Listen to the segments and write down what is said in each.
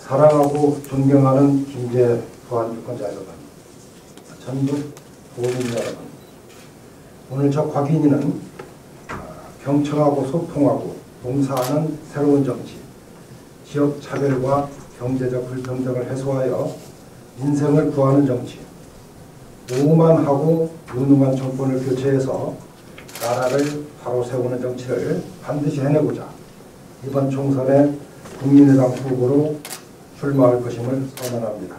사랑하고 존경하는 김제부안 유권자 여러분, 전북 도민 여러분, 오늘 저 곽인희는 경청하고 소통하고 봉사하는 새로운 정치, 지역 차별과 경제적 불평등을 해소하여 인생을 구하는 정치, 오만하고 무능한 정권을 교체해서 나라를 바로 세우는 정치를 반드시 해내고자 이번 총선에 국민의당 후보로 출마할 것임을 선언합니다.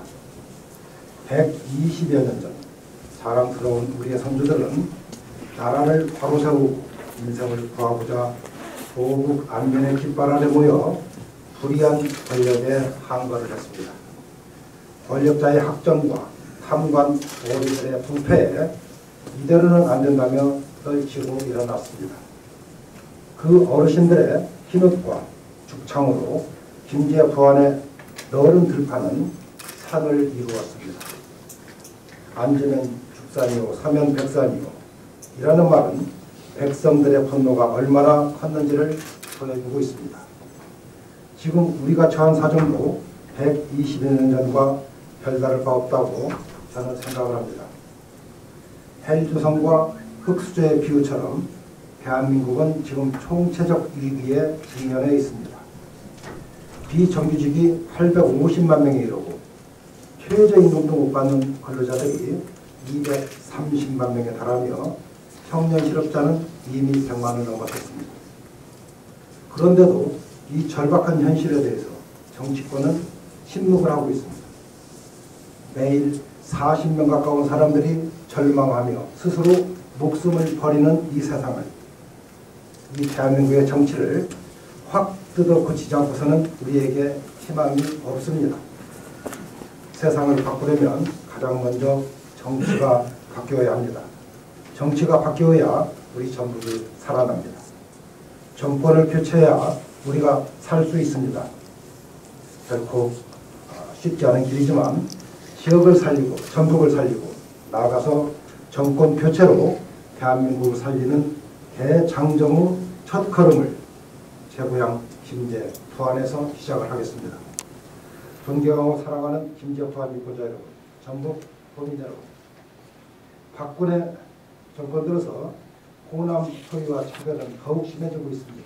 120여 년 전 사랑스러운 우리의 선조들은 나라를 바로 세우고 인생을 구하고자 조국 안면의 깃발 아래 모여 불의한 권력에 항거를 했습니다. 권력자의 학전과 탐관 오리들의 부패에 이대로는 안 된다며 떨치고 일어났습니다. 그 어르신들의 힘과 죽창으로 김제부안의 너른 들판은 산을 이루었습니다. 앉으면 죽산이요 서면 백산이요 이라는 말은 백성들의 분노가 얼마나 컸는지를 보여주고 있습니다. 지금 우리가 처한 사정도 120여 년 전과 별다를 바 없다고 저는 생각을 합니다. 헬조선과 흑수저의 비유처럼 대한민국은 지금 총체적 위기에 직면해 있습니다. 비정규직이 850만 명에 이르고 최저임금도 못 받는 근로자들이 230만 명에 달하며 청년 실업자는 이미 100만을 넘어섰습니다. 그런데도 이 절박한 현실에 대해서 정치권은 침묵을 하고 있습니다. 매일 40명 가까운 사람들이 절망하며 스스로 목숨을 버리는 이 세상을, 이 대한민국의 정치를 확 뜯어 고치지 않고서는 우리에게 희망이 없습니다. 세상을 바꾸려면 가장 먼저 정치가 바뀌어야 합니다. 정치가 바뀌어야 우리 전북이 살아납니다. 정권을 교체해야 우리가 살 수 있습니다. 결코 쉽지 않은 길이지만 지역을 살리고 전북을 살리고 나아가서 정권 교체로 대한민국을 살리는 대장정의 첫 걸음을 제 고향 김제부안에서 시작을 하겠습니다. 존경하고 사랑하는 김제부안 유권자 여러분, 전북 도민 여러분, 박근혜 정권 들어서 호남 소유와 차별은 더욱 심해지고 있습니다.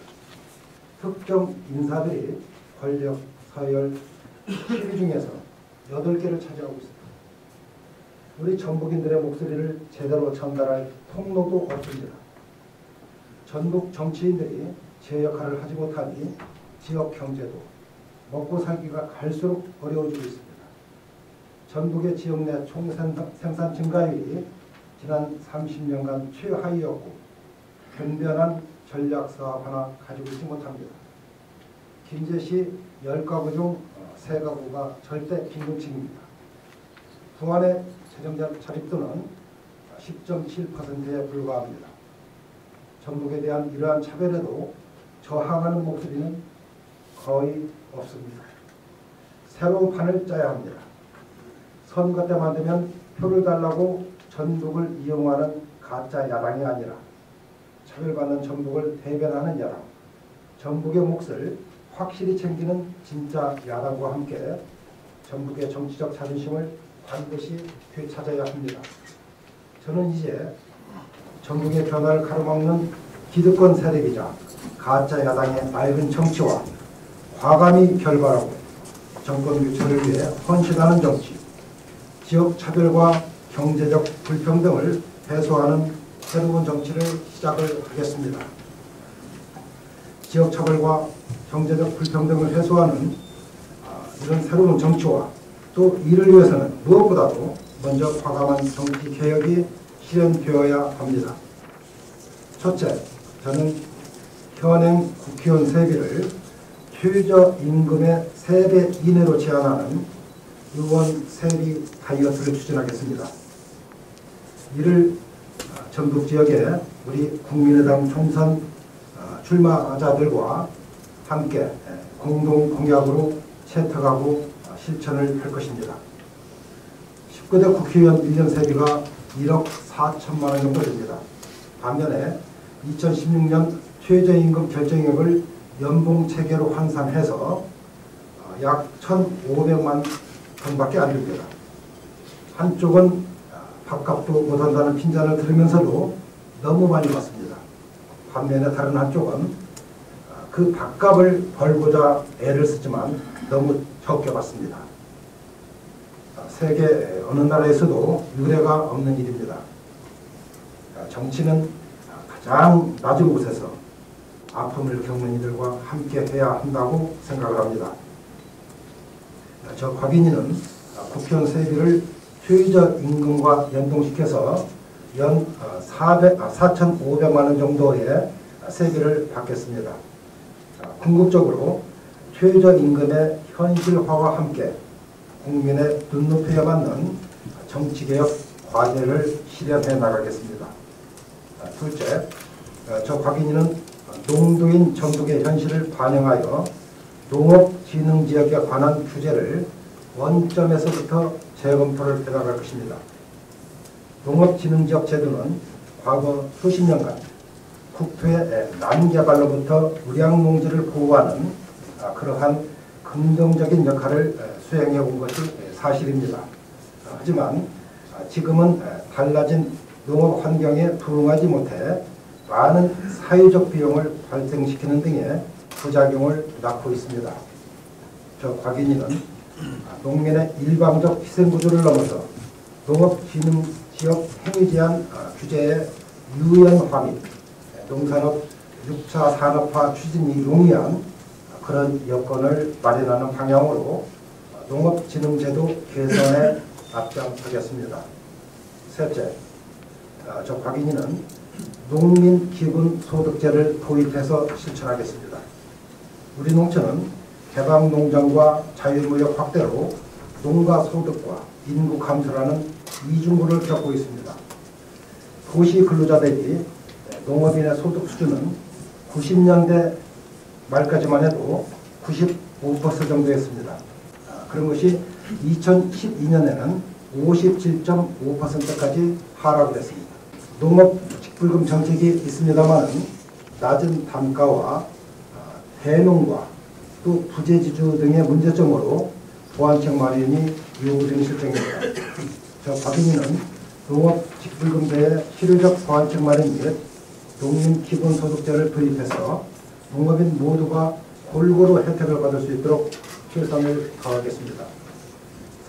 특정 인사들이 권력, 서열, 시위 중에서 8개를 차지하고 있습니다. 우리 전북인들의 목소리를 제대로 전달할 통로도 없습니다. 전북 정치인들이 제 역할을 하지 못하니 지역 경제도 먹고 살기가 갈수록 어려워지고 있습니다. 전북의 지역 내 총생산 증가율이 지난 30년간 최하위였고 변변한 전략사업 하나 가지고 있지 못합니다. 김제시 10가구 중 3가구가 절대 빈곤층입니다. 부안의 재정 자립도는 10.7%에 불과합니다. 전북에 대한 이러한 차별에도 저항하는 목소리는 거의 없습니다. 새로운 판을 짜야 합니다. 선거 때만 되면 표를 달라고 전북을 이용하는 가짜 야당이 아니라 차별받는 전북을 대변하는 야당, 전북의 몫을 확실히 챙기는 진짜 야당과 함께 전북의 정치적 자존심을 반드시 되찾아야 합니다. 저는 이제 전북의 변화를 가로막는 기득권 세력이자 가짜 야당의 낡은 정치와 과감히 결발하고 정권 교체를 위해 헌신하는 정치, 지역 차별과 경제적 불평등을 해소하는 새로운 정치를 시작을 하겠습니다. 지역 차별과 경제적 불평등을 해소하는 이런 새로운 정치와 또 이를 위해서는 무엇보다도 먼저 과감한 정치 개혁이 실현되어야 합니다. 첫째, 저는 현행 국회의원 세비를 최저임금의 3배 이내로 제한하는 의원 세비 다이어트를 추진하겠습니다. 이를 전북 지역에 우리 국민의당 총선 출마자들과 함께 공동 공약으로 채택하고 실천을 할 것입니다. 19대 국회의원 1년 세비가 1억 4천만 원 정도 됩니다. 반면에 2016년 최저임금 결정액을 연봉 체계로 환산해서 약 1,500만 톤밖에 안 됩니다. 한쪽은 밥값도 못한다는 핀잔을 들으면서도 너무 많이 받습니다. 반면에 다른 한쪽은 그 밥값을 벌고자 애를 쓰지만 너무 적게 받습니다. 세계 어느 나라에서도 유례가 없는 일입니다. 정치는 가장 낮은 곳에서 아픔을 겪는 이들과 함께 해야 한다고 생각을 합니다. 저 곽인희는 국회의원 세비를 최저임금과 연동시켜서 연 4,500만 원 정도의 세비를 받겠습니다. 궁극적으로 최저임금의 현실화와 함께 국민의 눈높이에 맞는 정치개혁 과제를 실현해 나가겠습니다. 둘째, 저 곽인희는 농도인 전북의 현실을 반영하여 농업진흥지역에 관한 규제를 원점에서부터 재검토를 해나갈 것입니다. 농업진흥지역 제도는 과거 수십 년간 국토의 난개발로부터 우량농지를 보호하는 그러한 긍정적인 역할을 수행해 온 것이 사실입니다. 하지만 지금은 달라진 농업 환경에 부응하지 못해 많은 사회적 비용을 발생시키는 등의 부작용을 낳고 있습니다. 저 곽인희는 농민의 일방적 희생구조를 넘어서 농업진흥지역 행위제한 규제의 유연화 및 농산업 6차 산업화 추진이 용이한 그런 여건을 마련하는 방향으로 농업진흥제도 개선에 앞장서겠습니다. 셋째, 저 곽인희는 농민기본소득제를 도입해서 실천하겠습니다. 우리 농촌은 개방농장과 자유무역 확대로 농가 소득과 인구 감소라는 이중고를 겪고 있습니다. 도시 근로자 대비 농업인의 소득 수준은 90년대 말까지만 해도 95% 정도였습니다. 그런 것이 2012년에는 57.5%까지 하락을 했습니다. 농업직불금 정책이 있습니다만 낮은 단가와 대농과 또 부재지주 등의 문제점으로 보완책 마련이 요구되는 실정입니다. 저 곽인희는 농업직불금제의 실효적 보완책 마련 및 농민기본소득제를 도입해서 농업인 모두가 골고루 혜택을 받을 수 있도록 최선을 다하겠습니다.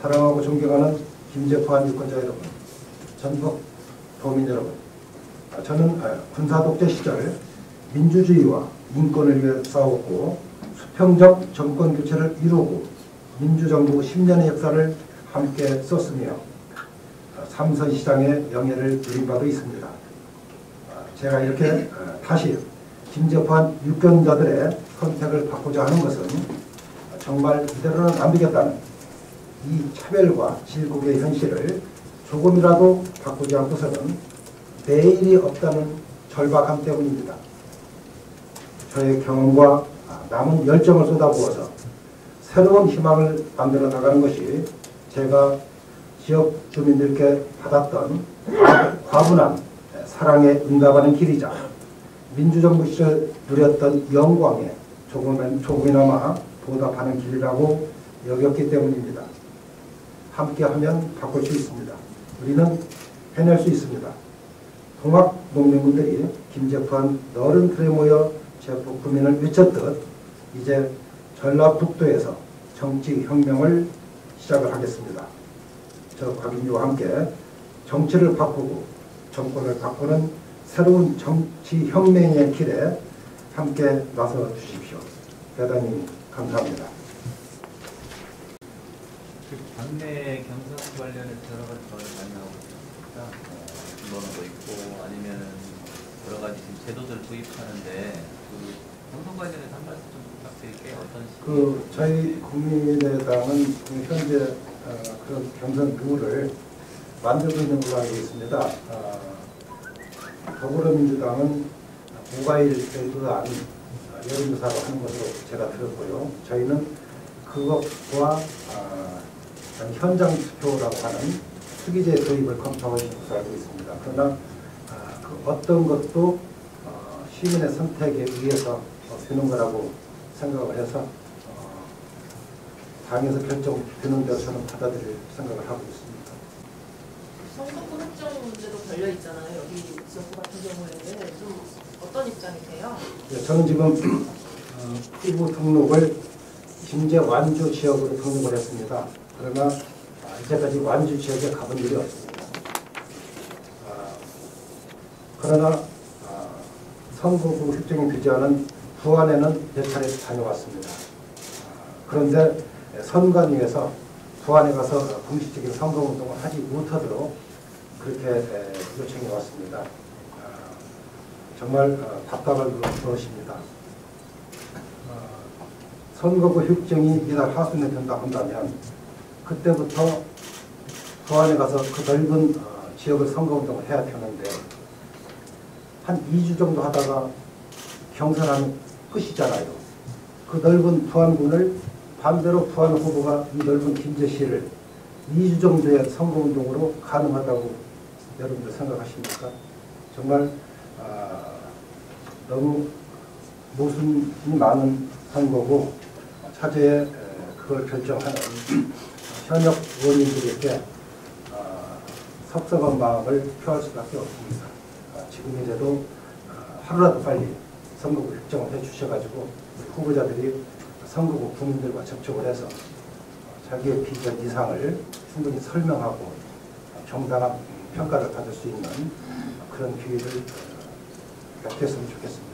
사랑하고 존경하는 김재환 유권자 여러분, 전국 도민 여러분, 저는 군사독재 시절 민주주의와 인권을 위해 싸웠고 수평적 정권교체를 이루고 민주정부 10년의 역사를 함께 썼으며 삼선시장의 영예를 누린 바도 있습니다. 제가 이렇게 다시 김재환 유권자들의 선택을 받고자 하는 것은 정말 이대로는 안 되겠다는 이 차별과 질곡의 현실을 조금이라도 바꾸지 않고서는 내일이 없다는 절박함 때문입니다. 저의 경험과 남은 열정을 쏟아부어서 새로운 희망을 만들어 나가는 것이 제가 지역 주민들께 받았던 과분한 사랑에 응답하는 길이자 민주정부 시절 누렸던 영광에 조금이나마 보답하는 길이라고 여겼기 때문입니다. 함께하면 바꿀 수 있습니다. 우리는 해낼 수 있습니다. 동학 농민분들이 김재환 너른 틀에 모여 제국민을 외쳤듯 이제 전라북도에서 정치혁명을 시작을 하겠습니다. 저 곽인희와 함께 정치를 바꾸고 정권을 바꾸는 새로운 정치혁명의 길에 함께 나서 주십시오. 대단히 감사합니다. 당내 경선 관련해서 여러 가지 저희 많이 나오고 있습니다. 신번호도 있고 아니면은 여러 가지 지금 제도들을 도입하는데 그 경선 관련해서 한 말씀 좀 부탁드릴게요. 어떤 식으로? 저희 국민의당은 현재 그런 경선 룰을 만들고 있는 걸로 알고 있습니다. 더불어민주당은 모바일에 의한 여론조사를 하는 것으로 제가 들었고요. 저희는 그것과 현장 투표라고 하는 투기제 도입을 검토하고 있는 것으로 알고 있습니다. 그러나 그 어떤 것도 시민의 선택에 의해서 되는 거라고 생각을 해서 당에서 결정되는 대로 저는 받아들일 생각을 하고 있습니다. 선거구 획정 문제도 걸려 있잖아요. 여기 지역구 같은 경우에는 좀 어떤 입장이세요? 네, 저는 지금 후보 등록을 김제 완주 지역으로 등록을 했습니다. 그러나 이제까지 완주 지역에 가본 일이 없습니다. 그러나 선거구 획정이 되지 않은 부안에는 몇 차례 다녀왔습니다. 그런데 선관위에서 부안에 가서 공식적인 선거운동을 하지 못하도록 그렇게 요청이 왔습니다. 정말 답답할 노릇입니다. 선거구 획정이 이달 하순에 된다 한다면 그때부터 부안에 가서 그 넓은 지역을 선거운동을 해야 되는데 한 2주 정도 하다가 경선하면 끝이잖아요. 그 넓은 부안군을 반대로 부안 후보가 이 넓은 김제시를 2주 정도의 선거운동으로 가능하다고 여러분들 생각하십니까? 정말 너무 모순이 많은 선거고 차제에 그걸 결정하는 현역 의원님들에게 섭섭한 마음을 표할 수밖에 없습니다. 지금이라도 하루라도 빨리 선거구 획정을 해주셔가지고 후보자들이 선거구 국민들과 접촉을 해서 자기의 비전 이상을 충분히 설명하고 정당한 평가를 받을 수 있는 그런 기회를 갖겠으면 좋겠습니다.